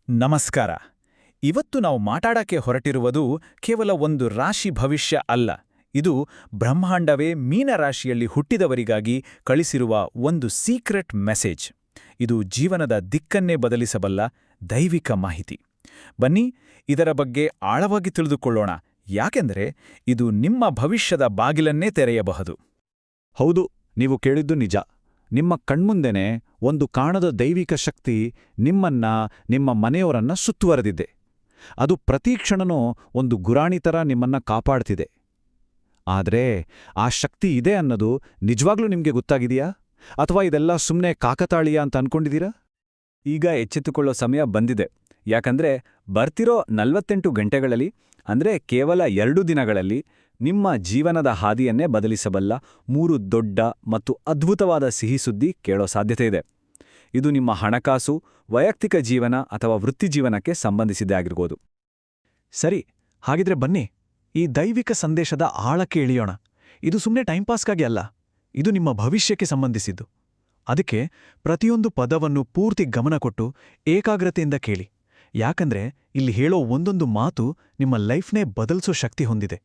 ನಮಸ್ಕಾರ. ಇವತ್ತು ನಾವು ಮಾತಾಡಕ್ಕೆ ಹೊರಟಿರುವುದು ಕೇವಲ ಒಂದು ರಾಶಿ ಭವಿಷ್ಯ ಅಲ್ಲ. ಇದು ಬ್ರಹ್ಮಾಂಡವೇ ಮೀನರಾಶಿಯಲ್ಲಿ ಹುಟ್ಟಿದವರಿಗಾಗಿ ಕಳಿಸಿರುವ ಒಂದು ಸೀಕ್ರೆಟ್ ಮೆಸೇಜ್. ಇದು ಜೀವನದ ದಿಕ್ಕನ್ನೇ ಬದಲಿಸಬಲ್ಲ ದೈವಿಕ ಮಾಹಿತಿ. ಬನ್ನಿ, ಇದರ ಬಗ್ಗೆ ಆಳವಾಗಿ ತಿಳಿದುಕೊಳ್ಳೋಣ, ಯಾಕೆಂದರೆ ಇದು ನಿಮ್ಮ ಭವಿಷ್ಯದ ಬಾಗಿಲನ್ನೇ ತೆರೆಯಬಹುದು. ಹೌದು, ನೀವು ಕೇಳಿದ್ದು ನಿಜ. ನಿಮ್ಮ ಕಣ್ಮುಂದೆನೇ ಒಂದು ಕಾಣದ ದೈವಿಕ ಶಕ್ತಿ ನಿಮ್ಮನ್ನ, ನಿಮ್ಮ ಮನೆಯವರನ್ನ ಸುತ್ತುವರೆದಿದೆ. ಅದು ಪ್ರತಿಕ್ಷಣನೂ ಒಂದು ಗುರಾಣಿ ಥರ ನಿಮ್ಮನ್ನ ಕಾಪಾಡ್ತಿದೆ. ಆದರೆ ಆ ಶಕ್ತಿ ಇದೆ ಅನ್ನೋದು ನಿಜವಾಗ್ಲೂ ನಿಮಗೆ ಗೊತ್ತಾಗಿದೆಯಾ? ಅಥವಾ ಇದೆಲ್ಲ ಸುಮ್ಮನೆ ಕಾಕತಾಳೀಯ ಅಂತ ಅನ್ಕೊಂಡಿದ್ದೀರಾ? ಈಗ ಎಚ್ಚೆತ್ತುಕೊಳ್ಳೋ ಸಮಯ ಬಂದಿದೆ. ಯಾಕಂದ್ರೆ ಬರ್ತಿರೋ 48 ಗಂಟೆಗಳಲ್ಲಿ, ಅಂದ್ರೆ ಕೇವಲ 2 ದಿನಗಳಲ್ಲಿ, ನಿಮ್ಮ ಜೀವನದ ಹಾದಿಯನ್ನೇ ಬದಲಿಸಬಲ್ಲ 3 ದೊಡ್ಡ ಮತ್ತು ಅದ್ಭುತವಾದ ಸಿಹಿಸುದ್ದಿ ಕೇಳೋ ಸಾಧ್ಯತೆ ಇದೆ. ಇದು ನಿಮ್ಮ ಹಣಕಾಸು, ವೈಯಕ್ತಿಕ ಜೀವನ ಅಥವಾ ವೃತ್ತಿಜೀವನಕ್ಕೆ ಸಂಬಂಧಿಸಿದ್ದೇ ಆಗಿರ್ಬೋದು. ಸರಿ, ಹಾಗಿದ್ರೆ ಬನ್ನಿ ಈ ದೈವಿಕ ಸಂದೇಶದ ಆಳಕ್ಕೆ ಇಳಿಯೋಣ. ಇದು ಸುಮ್ಮನೆ ಟೈಂಪಾಸ್ಗಾಗಿ ಅಲ್ಲ, ಇದು ನಿಮ್ಮ ಭವಿಷ್ಯಕ್ಕೆ ಸಂಬಂಧಿಸಿದ್ದು. ಅದಕ್ಕೆ ಪ್ರತಿಯೊಂದು ಪದವನ್ನು ಪೂರ್ತಿ ಗಮನ ಕೊಟ್ಟು ಏಕಾಗ್ರತೆಯಿಂದ ಕೇಳಿ. ಯಾಕಂದ್ರೆ ಇಲ್ಲಿ ಹೇಳೋ ಒಂದೊಂದು ಮಾತು ನಿಮ್ಮ ಲೈಫ್ನೇ ಬದಲಿಸೋ ಶಕ್ತಿ ಹೊಂದಿದೆ.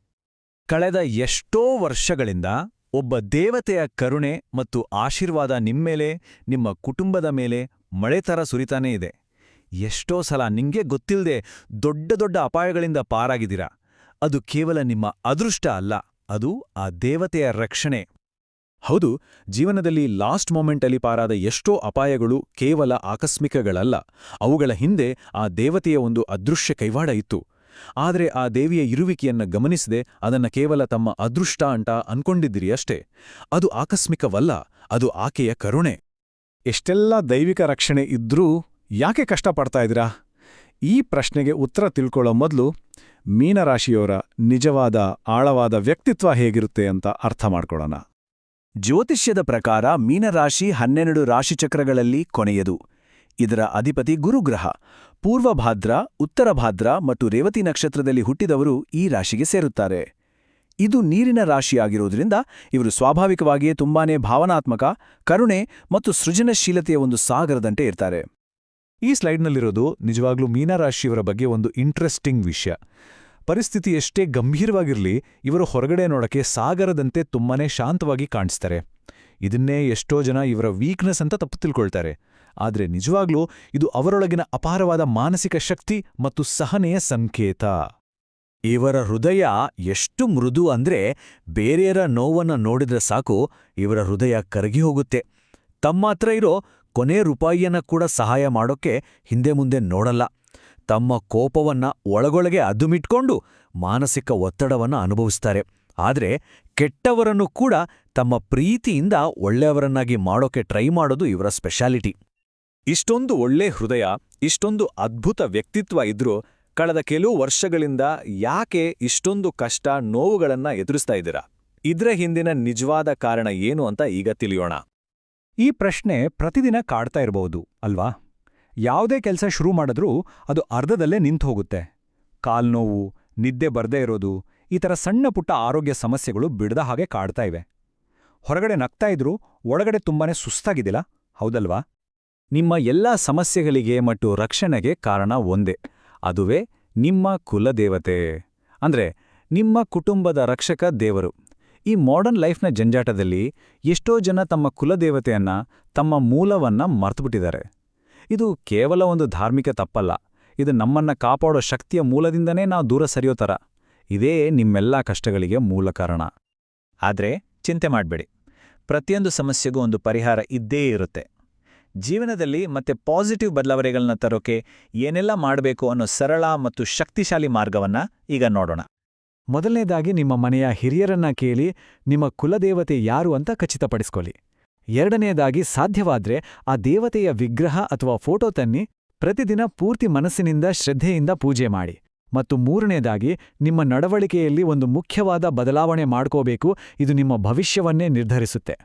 ಕಳೆದ ಎಷ್ಟೋ ವರ್ಷಗಳಿಂದ ಒಬ್ಬ ದೇವತೆಯ ಕರುಣೆ ಮತ್ತು ಆಶೀರ್ವಾದ ನಿಮ್ಮೇಲೆ, ನಿಮ್ಮ ಕುಟುಂಬದ ಮೇಲೆ ಮಳೆ ಥರ ಸುರಿತಾನೇ ಇದೆ. ಎಷ್ಟೋ ಸಲ ನಿಂಗೆ ಗೊತ್ತಿಲ್ಲದೆ ದೊಡ್ಡ ದೊಡ್ಡ ಅಪಾಯಗಳಿಂದ ಪಾರಾಗಿದ್ದೀರಾ. ಅದು ಕೇವಲ ನಿಮ್ಮ ಅದೃಷ್ಟ ಅಲ್ಲ, ಅದು ಆ ದೇವತೆಯ ರಕ್ಷಣೆ. ಹೌದು, ಜೀವನದಲ್ಲಿ ಲಾಸ್ಟ್ ಮೊಮೆಂಟಲ್ಲಿ ಪಾರಾದ ಎಷ್ಟೋ ಅಪಾಯಗಳು ಕೇವಲ ಆಕಸ್ಮಿಕಗಳಲ್ಲ. ಅವುಗಳ ಹಿಂದೆ ಆ ದೇವತೆಯ ಒಂದು ಅದೃಶ್ಯ ಕೈವಾಡ ಇತ್ತು. ಆದರೆ ಆ ದೇವಿಯ ಇರುವಿಕೆಯನ್ನ ಗಮನಿಸದೆ ಅದನ್ನ ಕೇವಲ ತಮ್ಮ ಅದೃಷ್ಟ ಅಂತ ಅನ್ಕೊಂಡಿದ್ದೀರಿ ಅಷ್ಟೇ. ಅದು ಆಕಸ್ಮಿಕವಲ್ಲ, ಅದು ಆಕೆಯ ಕರುಣೆ. ಎಷ್ಟೆಲ್ಲ ದೈವಿಕ ರಕ್ಷಣೆ ಇದ್ರೂ ಯಾಕೆ ಕಷ್ಟಪಡ್ತಾ ಇದ್ದೀರಾ? ಈ ಪ್ರಶ್ನೆಗೆ ಉತ್ತರ ತಿಳ್ಕೊಳ್ಳೋ ಮೊದಲು ಮೀನರಾಶಿಯವರ ನಿಜವಾದ ಆಳವಾದ ವ್ಯಕ್ತಿತ್ವ ಹೇಗಿರುತ್ತೆ ಅಂತ ಅರ್ಥ ಮಾಡ್ಕೊಳ್ಳೋಣ. ಜ್ಯೋತಿಷ್ಯದ ಪ್ರಕಾರ ಮೀನರಾಶಿ 12 ರಾಶಿಚಕ್ರಗಳಲ್ಲಿ ಕೊನೆಯದು. ಇದರ ಅಧಿಪತಿ ಗುರುಗ್ರಹ. ಪೂರ್ವಭಾದ್ರ, ಉತ್ತರಭಾದ್ರ ಮತ್ತು ರೇವತಿ ನಕ್ಷತ್ರದಲ್ಲಿ ಹುಟ್ಟಿದವರು ಈ ರಾಶಿಗೆ ಸೇರುತ್ತಾರೆ. ಇದು ನೀರಿನ ರಾಶಿಯಾಗಿರೋದ್ರಿಂದ ಇವರು ಸ್ವಾಭಾವಿಕವಾಗಿಯೇ ತುಂಬಾನೇ ಭಾವನಾತ್ಮಕ, ಕರುಣೆ ಮತ್ತು ಸೃಜನಶೀಲತೆಯ ಒಂದು ಸಾಗರದಂತೆ ಇರ್ತಾರೆ. ಈ ಸ್ಲೈಡ್ನಲ್ಲಿರೋದು ನಿಜವಾಗ್ಲೂ ಮೀನರಾಶಿಯವರ ಬಗ್ಗೆ ಒಂದು ಇಂಟ್ರೆಸ್ಟಿಂಗ್ ವಿಷಯ. ಪರಿಸ್ಥಿತಿ ಎಷ್ಟೇ ಗಂಭೀರವಾಗಿರಲಿ, ಇವರು ಹೊರಗಡೆ ನೋಡಕ್ಕೆ ಸಾಗರದಂತೆ ತುಂಬಾನೇ ಶಾಂತವಾಗಿ ಕಾಣಿಸ್ತಾರೆ. ಇದನ್ನೇ ಎಷ್ಟೋ ಜನ ಇವರ ವೀಕ್ನೆಸ್ ಅಂತ ತಪ್ಪು ತಿಳ್ಕೊಳ್ತಾರೆ. ಆದರೆ ನಿಜವಾಗ್ಲೂ ಇದು ಅವರೊಳಗಿನ ಅಪಾರವಾದ ಮಾನಸಿಕ ಶಕ್ತಿ ಮತ್ತು ಸಹನೆಯ ಸಂಕೇತ. ಇವರ ಹೃದಯ ಎಷ್ಟು ಮೃದು ಅಂದ್ರೆ ಬೇರೆಯರ ನೋವನ್ನ ನೋಡಿದ್ರೆ ಸಾಕು ಇವರ ಹೃದಯ ಕರಗಿ ಹೋಗುತ್ತೆ. ತಮ್ಮ ಹತ್ರ ಇರೋ ಕೊನೆ ರೂಪಾಯಿಯನ್ನ ಕೂಡ ಸಹಾಯ ಮಾಡೋಕ್ಕೆ ಹಿಂದೆ ಮುಂದೆ ನೋಡಲ್ಲ. ತಮ್ಮ ಕೋಪವನ್ನ ಒಳಗೊಳಗೆ ಅದುಮಿಟ್ಕೊಂಡು ಮಾನಸಿಕ ಒತ್ತಡವನ್ನ ಅನುಭವಿಸ್ತಾರೆ. ಆದ್ರೆ ಕೆಟ್ಟವರನ್ನು ಕೂಡ ತಮ್ಮ ಪ್ರೀತಿಯಿಂದ ಒಳ್ಳೆಯವರನ್ನಾಗಿ ಮಾಡೋಕೆ ಟ್ರೈ ಮಾಡೋದು ಇವರ ಸ್ಪೆಷಾಲಿಟಿ. ಇಷ್ಟೊಂದು ಒಳ್ಳೆ ಹೃದಯ, ಇಷ್ಟೊಂದು ಅದ್ಭುತ ವ್ಯಕ್ತಿತ್ವ ಇದ್ರೂ ಕಳೆದ ಕೆಲವು ವರ್ಷಗಳಿಂದ ಯಾಕೆ ಇಷ್ಟೊಂದು ಕಷ್ಟ, ನೋವುಗಳನ್ನ ಎದುರಿಸ್ತಾ ಇದ್ದೀರಾ? ಇದ್ರ ಹಿಂದಿನ ನಿಜವಾದ ಕಾರಣ ಏನು ಅಂತ ಈಗ ತಿಳಿಯೋಣ. ಈ ಪ್ರಶ್ನೆ ಪ್ರತಿದಿನ ಕಾಡ್ತಾ ಇರಬಹುದು ಅಲ್ವಾ? ಯಾವುದೇ ಕೆಲಸ ಶುರು ಮಾಡಿದ್ರೂ ಅದು ಅರ್ಧದಲ್ಲೇ ನಿಂತು ಹೋಗುತ್ತೆ. ಕಾಲ್ನೋವು, ನಿದ್ದೆ ಬರ್ದೇ ಇರೋದು, ಈ ಥರ ಸಣ್ಣ ಪುಟ್ಟ ಆರೋಗ್ಯ ಸಮಸ್ಯೆಗಳು ಬಿಡದ ಹಾಗೆ ಕಾಡ್ತಾ ಇವೆ. ಹೊರಗಡೆ ನಗ್ತಾ ಇದ್ರೂ ಒಳಗಡೆ ತುಂಬಾನೇ ಸುಸ್ತಾಗಿದ್ದಿಲ್ಲ, ಹೌದಲ್ವಾ? ನಿಮ್ಮ ಎಲ್ಲಾ ಸಮಸ್ಯೆಗಳಿಗೆ ಮತ್ತು ರಕ್ಷಣೆಗೆ ಕಾರಣ ಒಂದೇ, ಅದುವೇ ನಿಮ್ಮ ಕುಲದೇವತೆ. ಅಂದ್ರೆ ನಿಮ್ಮ ಕುಟುಂಬದ ರಕ್ಷಕ ದೇವರು. ಈ ಮಾಡರ್ನ್ ಲೈಫ್ನ ಜಂಜಾಟದಲ್ಲಿ ಎಷ್ಟೋ ಜನ ತಮ್ಮ ಕುಲದೇವತೆಯನ್ನ, ತಮ್ಮ ಮೂಲವನ್ನ ಮರ್ತುಬಿಟ್ಟಿದ್ದಾರೆ. ಇದು ಕೇವಲ ಒಂದು ಧಾರ್ಮಿಕ ತಪ್ಪಲ್ಲ, ಇದು ನಮ್ಮನ್ನ ಕಾಪಾಡೋ ಶಕ್ತಿಯ ಮೂಲದಿಂದನೇ ನಾವು ದೂರ ಸರಿಯೋ ಥರ. ಇದೇ ನಿಮ್ಮೆಲ್ಲ ಕಷ್ಟಗಳಿಗೆ ಮೂಲ ಕಾರಣ. ಆದ್ರೆ ಚಿಂತೆ ಮಾಡಬೇಡಿ, ಪ್ರತಿಯೊಂದು ಸಮಸ್ಯೆಗೂ ಒಂದು ಪರಿಹಾರ ಇದ್ದೇ ಇರುತ್ತೆ. ಜೀವನದಲ್ಲಿ ಮತ್ತೆ ಪಾಸಿಟಿವ್ ಬದಲಾವಣೆಗಳನ್ನ ತರೋಕೆ ಏನೆಲ್ಲ ಮಾಡಬೇಕು ಅನ್ನೋ ಸರಳ ಮತ್ತು ಶಕ್ತಿಶಾಲಿ ಮಾರ್ಗವನ್ನ ಈಗ ನೋಡೋಣ. ಮೊದಲನೇದಾಗಿ ನಿಮ್ಮ ಮನೆಯ ಹಿರಿಯರನ್ನ ಕೇಳಿ ನಿಮ್ಮ ಕುಲದೇವತೆ ಯಾರು ಅಂತ ಖಚಿತಪಡಿಸ್ಕೊಳ್ಳಿ. ಎರಡನೆಯದಾಗಿ ಸಾಧ್ಯವಾದ್ರೆ ಆ ದೇವತೆಯ ವಿಗ್ರಹ ಅಥವಾ ಫೋಟೋ ತನ್ನಿ ಪ್ರತಿದಿನ ಪೂರ್ತಿ ಮನಸ್ಸಿನಿಂದ ಶ್ರದ್ಧೆಯಿಂದ ಪೂಜೆ ಮಾಡಿ. ಮತ್ತು ಮೂರನೇದಾಗಿ ನಿಮ್ಮ ನಡವಳಿಕೆಯಲ್ಲಿ ಒಂದು ಮುಖ್ಯವಾದ ಬದಲಾವಣೆ ಮಾಡ್ಕೋಬೇಕು. ಇದು ನಿಮ್ಮ ಭವಿಷ್ಯವನ್ನೇ ನಿರ್ಧರಿಸುತ್ತೆ.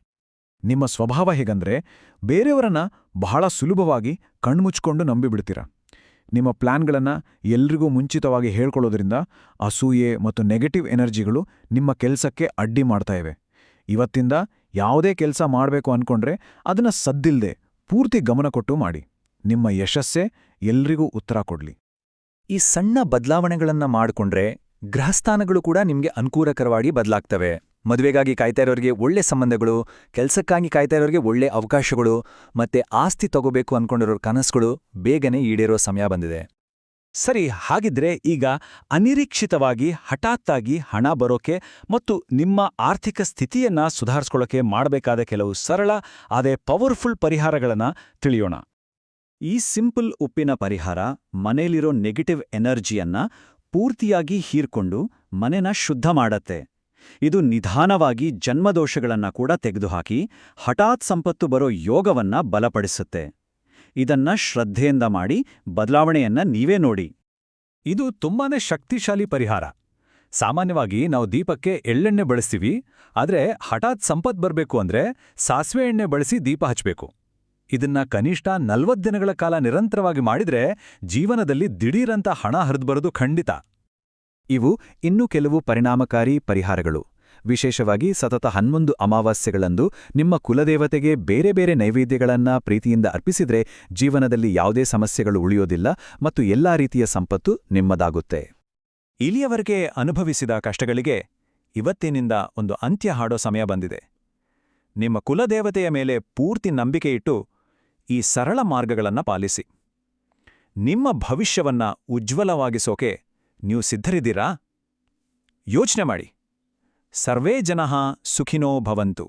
ನಿಮ್ಮ ಸ್ವಭಾವ ಹೇಗಂದ್ರೆ ಬೇರೆಯವರನ್ನ ಬಹಳ ಸುಲಭವಾಗಿ ಕಣ್ಮುಚ್ಕೊಂಡು ನಂಬಿಬಿಡ್ತೀರ. ನಿಮ್ಮ ಪ್ಲಾನ್ಗಳನ್ನ ಎಲ್ರಿಗೂ ಮುಂಚಿತವಾಗಿ ಹೇಳ್ಕೊಳ್ಳೋದ್ರಿಂದ ಅಸೂಯೆ ಮತ್ತು ನೆಗೆಟಿವ್ ಎನರ್ಜಿಗಳು ನಿಮ್ಮ ಕೆಲಸಕ್ಕೆ ಅಡ್ಡಿ ಮಾಡ್ತಾ ಇವೆ. ಇವತ್ತಿಂದ ಯಾವುದೇ ಕೆಲಸ ಮಾಡಬೇಕು ಅನ್ಕೊಂಡ್ರೆ ಅದನ್ನ ಸದ್ದಿಲ್ದೆ ಪೂರ್ತಿ ಗಮನ ಕೊಟ್ಟು ಮಾಡಿ. ನಿಮ್ಮ ಯಶಸ್ಸೇ ಎಲ್ರಿಗೂ ಉತ್ತರ ಕೊಡ್ಲಿ. ಈ ಸಣ್ಣ ಬದಲಾವಣೆಗಳನ್ನ ಮಾಡಿಕೊಂಡ್ರೆ ಗ್ರಹಸ್ಥಾನಗಳು ಕೂಡ ನಿಮ್ಗೆ ಅನುಕೂಲಕರವಾಗಿ ಬದಲಾಗ್ತವೆ. ಮದುವೆಗಾಗಿ ಕಾಯ್ತಾ ಇರೋರಿಗೆ ಒಳ್ಳೆ ಸಂಬಂಧಗಳು, ಕೆಲಸಕ್ಕಾಗಿ ಕಾಯ್ತಾ ಇರೋರಿಗೆ ಒಳ್ಳೆ ಅವಕಾಶಗಳು, ಮತ್ತೆ ಆಸ್ತಿ ತಗೋಬೇಕು ಅನ್ಕೊಂಡಿರೋ ಕನಸುಗಳು ಬೇಗನೆ ಈಡೇರೋ ಸಮಯ ಬಂದಿದೆ. ಸರಿ, ಹಾಗಿದ್ರೆ ಈಗ ಅನಿರೀಕ್ಷಿತವಾಗಿ ಹಠಾತ್ತಾಗಿ ಹಣ ಬರೋಕೆ ಮತ್ತು ನಿಮ್ಮ ಆರ್ಥಿಕ ಸ್ಥಿತಿಯನ್ನ ಸುಧಾರಿಸ್ಕೊಳ್ಳೋಕೆ ಮಾಡಬೇಕಾದ ಕೆಲವು ಸರಳ ಆದರೆ ಪವರ್ಫುಲ್ ಪರಿಹಾರಗಳನ್ನ ತಿಳಿಯೋಣ. ಈ ಸಿಂಪಲ್ ಉಪ್ಪಿನ ಪರಿಹಾರ ಮನೇಲಿರೋ ನೆಗೆಟಿವ್ ಎನರ್ಜಿಯನ್ನ ಪೂರ್ತಿಯಾಗಿ ಹೀರ್ಕೊಂಡು ಮನೆನ ಶುದ್ಧ ಮಾಡತ್ತೆ. ಇದು ನಿಧಾನವಾಗಿ ಜನ್ಮದೋಷಗಳನ್ನ ಕೂಡ ತೆಗೆದುಹಾಕಿ ಹಠಾತ್ ಸಂಪತ್ತು ಬರೋ ಯೋಗವನ್ನ ಬಲಪಡಿಸುತ್ತೆ. ಇದನ್ನ ಶ್ರದ್ಧೆಯಿಂದ ಮಾಡಿ ಬದಲಾವಣೆಯನ್ನ ನೀವೇ ನೋಡಿ. ಇದು ತುಂಬಾನೇ ಶಕ್ತಿಶಾಲಿ ಪರಿಹಾರ. ಸಾಮಾನ್ಯವಾಗಿ ನಾವು ದೀಪಕ್ಕೆ ಎಳ್ಳೆಣ್ಣೆ ಬಳಸ್ತೀವಿ, ಆದ್ರೆ ಹಠಾತ್ ಸಂಪತ್ ಬರ್ಬೇಕು ಅಂದ್ರೆ ಸಾಸಿವೆ ಎಣ್ಣೆ ಬಳಸಿ ದೀಪ ಹಚ್ಬೇಕು. ಇದನ್ನ ಕನಿಷ್ಠ 40 ದಿನಗಳ ಕಾಲ ನಿರಂತರವಾಗಿ ಮಾಡಿದ್ರೆ ಜೀವನದಲ್ಲಿ ದಿಢೀರಂತ ಹಣ ಹರಿದುಬರೋದು ಖಂಡಿತ. ಇವು ಇನ್ನೂ ಕೆಲವು ಪರಿಣಾಮಕಾರಿ ಪರಿಹಾರಗಳು. ವಿಶೇಷವಾಗಿ ಸತತ 11 ಅಮಾವಾಸ್ಯೆಗಳಂದು ನಿಮ್ಮ ಕುಲದೇವತೆಗೆ ಬೇರೆ ಬೇರೆ ನೈವೇದ್ಯಗಳನ್ನ ಪ್ರೀತಿಯಿಂದ ಅರ್ಪಿಸಿದ್ರೆ ಜೀವನದಲ್ಲಿ ಯಾವುದೇ ಸಮಸ್ಯೆಗಳು ಉಳಿಯೋದಿಲ್ಲ ಮತ್ತು ಎಲ್ಲಾ ರೀತಿಯ ಸಂಪತ್ತು ನಿಮ್ಮದಾಗುತ್ತೆ. ಇಲ್ಲಿಯವರೆಗೆ ಅನುಭವಿಸಿದ ಕಷ್ಟಗಳಿಗೆ ಇವತ್ತಿನಿಂದ ಒಂದು ಅಂತ್ಯ ಹಾಡೋ ಸಮಯ ಬಂದಿದೆ. ನಿಮ್ಮ ಕುಲದೇವತೆಯ ಮೇಲೆ ಪೂರ್ತಿ ನಂಬಿಕೆ ಇಟ್ಟು ಈ ಸರಳ ಮಾರ್ಗಗಳನ್ನ ಪಾಲಿಸಿ. ನಿಮ್ಮ ಭವಿಷ್ಯವನ್ನ ಉಜ್ವಲವಾಗಿಸೋಕೆ ನೀವು ಸಿದ್ಧರಿದ್ದೀರಾ? ಯೋಚನೆ ಮಾಡಿ. ಸರ್ವೇ ಜನಃ ಸುಖಿನೋ ಭವಂತು.